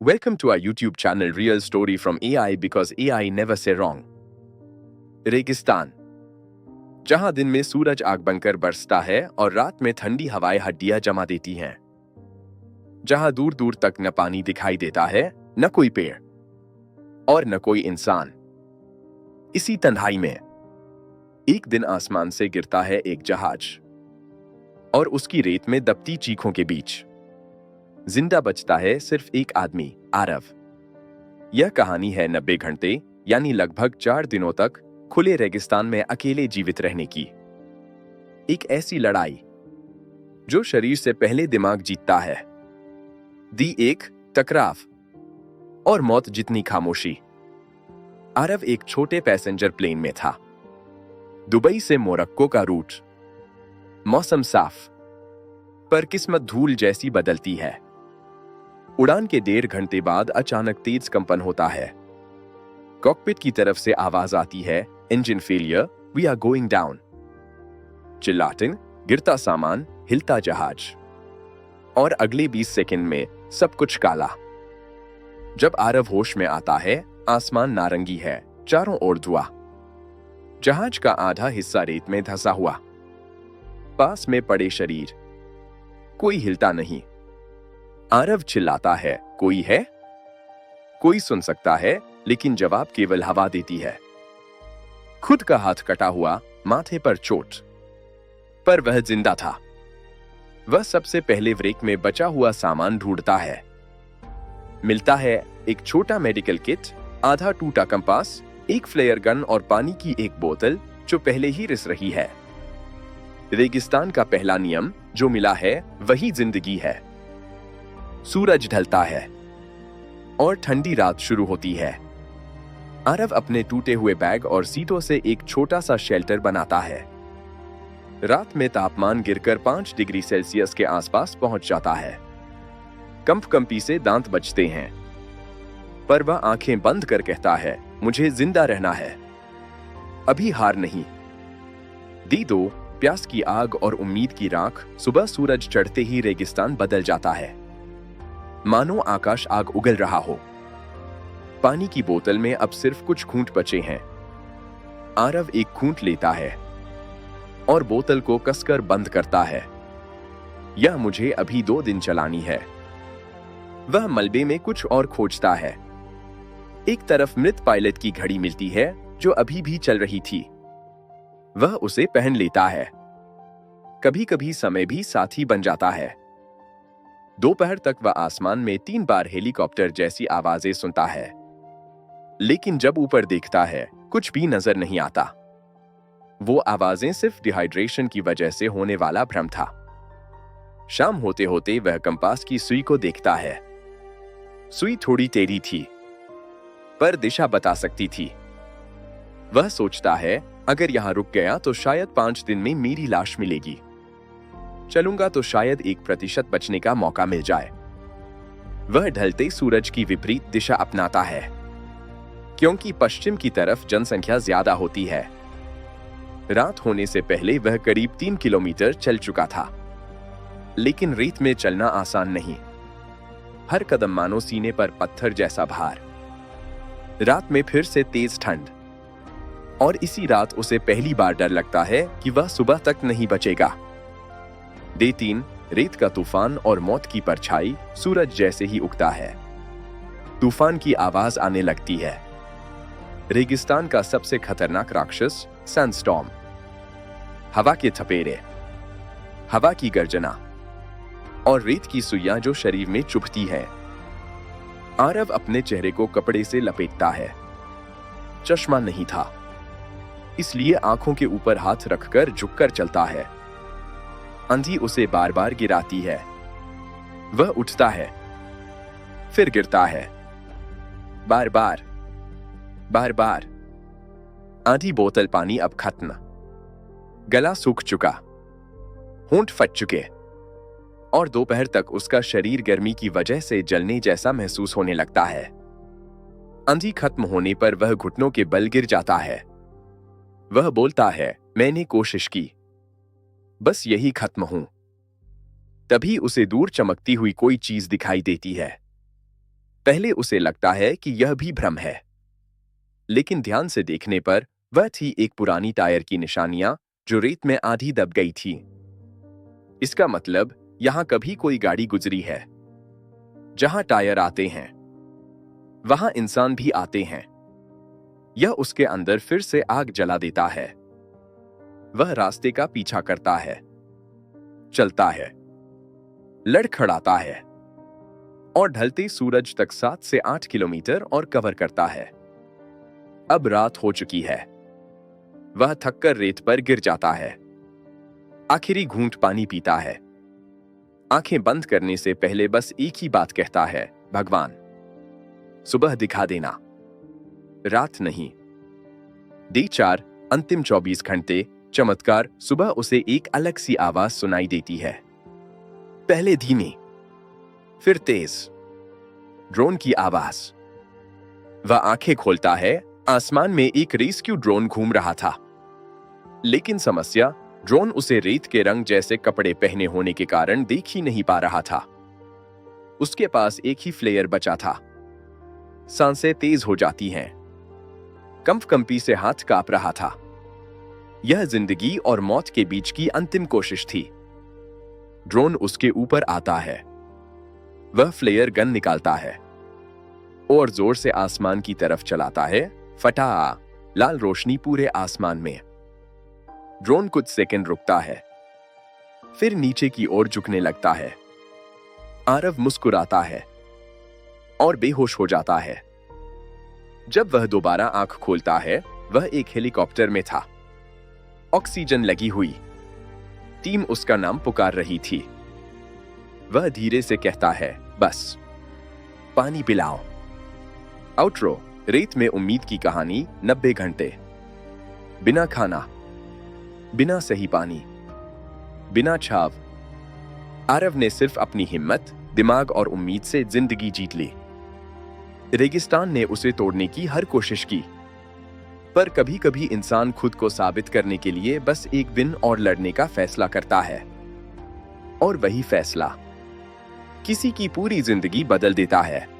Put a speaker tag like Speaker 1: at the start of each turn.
Speaker 1: Welcome to our YouTube channel Real Story from AI because AI never say wrong. रेगिस्तान, जहां दिन में सूरज आग बनकर बरसता है और रात में ठंडी हवाएं हड्डियां जमा देती हैं। जहां दूर दूर तक न पानी दिखाई देता है, न कोई पेड़ और न कोई इंसान। इसी तन्हाई में एक दिन आसमान से गिरता है एक जहाज और उसकी रेत में दबती चीखों के बीच जिंदा बचता है सिर्फ एक आदमी, आरव। यह कहानी है 90 घंटे यानी लगभग 4 दिनों तक खुले रेगिस्तान में अकेले जीवित रहने की। एक ऐसी लड़ाई जो शरीर से पहले दिमाग जीतता है। दी एक टकराव और मौत जितनी खामोशी। आरव एक छोटे पैसेंजर प्लेन में था। दुबई से मोरक्को का रूट। मौसम साफ, पर किस्मत धूल जैसी बदलती है। उड़ान के 1.5 घंटे बाद अचानक तेज कंपन होता है। कॉकपिट की तरफ से आवाज आती है, engine failure, we are going down. चिल्लाटिन, गिरता सामान, हिलता जहाज और अगले 20 सेकंड में सब कुछ काला। जब आरव होश में आता है, आसमान नारंगी है, चारों ओर धुआं। जहाज का आधा हिस्सा रेत में धंसा हुआ। पास में पड़े शरीर, कोई हिलता नहीं। आरव चिल्लाता है, कोई है? कोई सुन सकता है, लेकिन जवाब केवल हवा देती है। खुद का हाथ कटा हुआ, माथे पर चोट, पर वह जिंदा था। वह सबसे पहले व्रेक में बचा हुआ सामान ढूंढता है। मिलता है एक छोटा मेडिकल किट, आधा टूटा कंपास, एक फ्लेयर गन और पानी की एक बोतल जो पहले ही रिस रही है। रेगिस्तान का पहला नियम जो मिला है वही जिंदगी है। सूरज ढलता है और ठंडी रात शुरू होती है। आरव अपने टूटे हुए बैग और सीटों से एक छोटा सा शेल्टर बनाता है। रात में तापमान गिरकर 5 डिग्री सेल्सियस के आसपास पहुंच जाता है। कंपी से दांत बजते हैं, पर वह आंखें बंद कर कहता है, मुझे जिंदा रहना है, अभी हार नहीं। दी 2, प्यास की आग और उम्मीद की राख। सुबह सूरज चढ़ते ही रेगिस्तान बदल जाता है, मानो आकाश आग उगल रहा हो। पानी की बोतल में अब सिर्फ कुछ घूंट बचे हैं। आरव एक घूंट लेता है और बोतल को कसकर बंद करता है। यह मुझे अभी 2 दिन चलानी है। वह मलबे में कुछ और खोजता है। एक तरफ मृत पायलट की घड़ी मिलती है जो अभी भी चल रही थी। वह उसे पहन लेता है। कभी कभी समय भी साथी बन जाता है। दोपहर तक वह आसमान में 3 बार हेलीकॉप्टर जैसी आवाजें सुनता है, लेकिन जब ऊपर देखता है कुछ भी नजर नहीं आता। वो आवाजें सिर्फ डिहाइड्रेशन की वजह से होने वाला भ्रम था। शाम होते होते वह कंपास की सुई को देखता है। सुई थोड़ी टेढ़ी थी, पर दिशा बता सकती थी। वह सोचता है, अगर यहां रुक गया तो शायद 5 दिन में मेरी लाश मिलेगी। चलूंगा तो शायद 1% बचने का मौका मिल जाए। वह ढलते सूरज की विपरीत दिशा अपनाता है, क्योंकि पश्चिम की तरफ जनसंख्या ज्यादा होती है। रात होने से पहले वह करीब 3 किलोमीटर चल चुका था, लेकिन रेत में चलना आसान नहीं। हर कदम मानो सीने पर पत्थर जैसा भार। रात में फिर से तेज ठंड, और इसी रात उसे पहली बार डर लगता है कि वह सुबह तक नहीं बचेगा। डे 3, रेत का तूफान और मौत की परछाई। सूरज जैसे ही उगता है, तूफान की आवाज आने लगती है। रेगिस्तान का सबसे खतरनाक राक्षस, सैंडस्टॉर्म। हवा के थपेरे, हवा की गर्जना और रेत की सुइयां जो शरीर में चुभती है। आरव अपने चेहरे को कपड़े से लपेटता है। चश्मा नहीं था, इसलिए आंखों के ऊपर हाथ रखकर झुककर चलता है। आंधी उसे बार बार गिराती है। वह उठता है, फिर गिरता है, बार बार बार बार। आधी बोतल पानी अब खत्म। गला सूख चुका, होंठ फट चुके, और दोपहर तक उसका शरीर गर्मी की वजह से जलने जैसा महसूस होने लगता है। आंधी खत्म होने पर वह घुटनों के बल गिर जाता है। वह बोलता है, मैंने कोशिश की, बस यही खत्म हूं। तभी उसे दूर चमकती हुई कोई चीज दिखाई देती है। पहले उसे लगता है कि यह भी भ्रम है, लेकिन ध्यान से देखने पर वह थी एक पुरानी टायर की निशानियां जो रेत में आधी दब गई थी। इसका मतलब यहां कभी कोई गाड़ी गुजरी है। जहां टायर आते हैं वहां इंसान भी आते हैं। यह उसके अंदर फिर से आग जला देता है। वह रास्ते का पीछा करता है, चलता है, लड़खड़ाता है और ढलते सूरज तक 7 से 8 किलोमीटर और कवर करता है। अब रात हो चुकी है। वह थककर रेत पर गिर जाता है। आखिरी घूंट पानी पीता है। आंखें बंद करने से पहले बस एक ही बात कहता है, भगवान, सुबह दिखा देना, रात नहीं। डे 4, अंतिम 24 घंटे, चमत्कार। सुबह उसे एक अलग सी आवाज सुनाई देती है। पहले धीमी, फिर तेज, ड्रोन की आवाज। वह आंखें खोलता है। आसमान में एक रेस्क्यू ड्रोन घूम रहा था, लेकिन समस्या, ड्रोन उसे रेत के रंग जैसे कपड़े पहने होने के कारण देख ही नहीं पा रहा था। उसके पास एक ही फ्लेयर बचा था। सांसें तेज हो जाती हैं। कंपकंपी से हाथ कांप रहा था। यह जिंदगी और मौत के बीच की अंतिम कोशिश थी। ड्रोन उसके ऊपर आता है। वह फ्लेयर गन निकालता है और जोर से आसमान की तरफ चलाता है। फटा, लाल रोशनी पूरे आसमान में। ड्रोन कुछ सेकंड रुकता है, फिर नीचे की ओर झुकने लगता है। आरव मुस्कुराता है और बेहोश हो जाता है। जब वह दोबारा आंख खोलता है, वह एक हेलीकॉप्टर में था। ऑक्सीजन लगी हुई। टीम उसका नाम पुकार रही थी। वह धीरे से कहता है, बस पानी पिलाओ। आउटरो। रेत में उम्मीद की कहानी। 90 घंटे, बिना खाना, बिना सही पानी, बिना छाव। आरव ने सिर्फ अपनी हिम्मत, दिमाग और उम्मीद से जिंदगी जीत ली। रेगिस्तान ने उसे तोड़ने की हर कोशिश की, पर कभी कभी इंसान खुद को साबित करने के लिए बस एक दिन और लड़ने का फैसला करता है, और वही फैसला किसी की पूरी जिंदगी बदल देता है।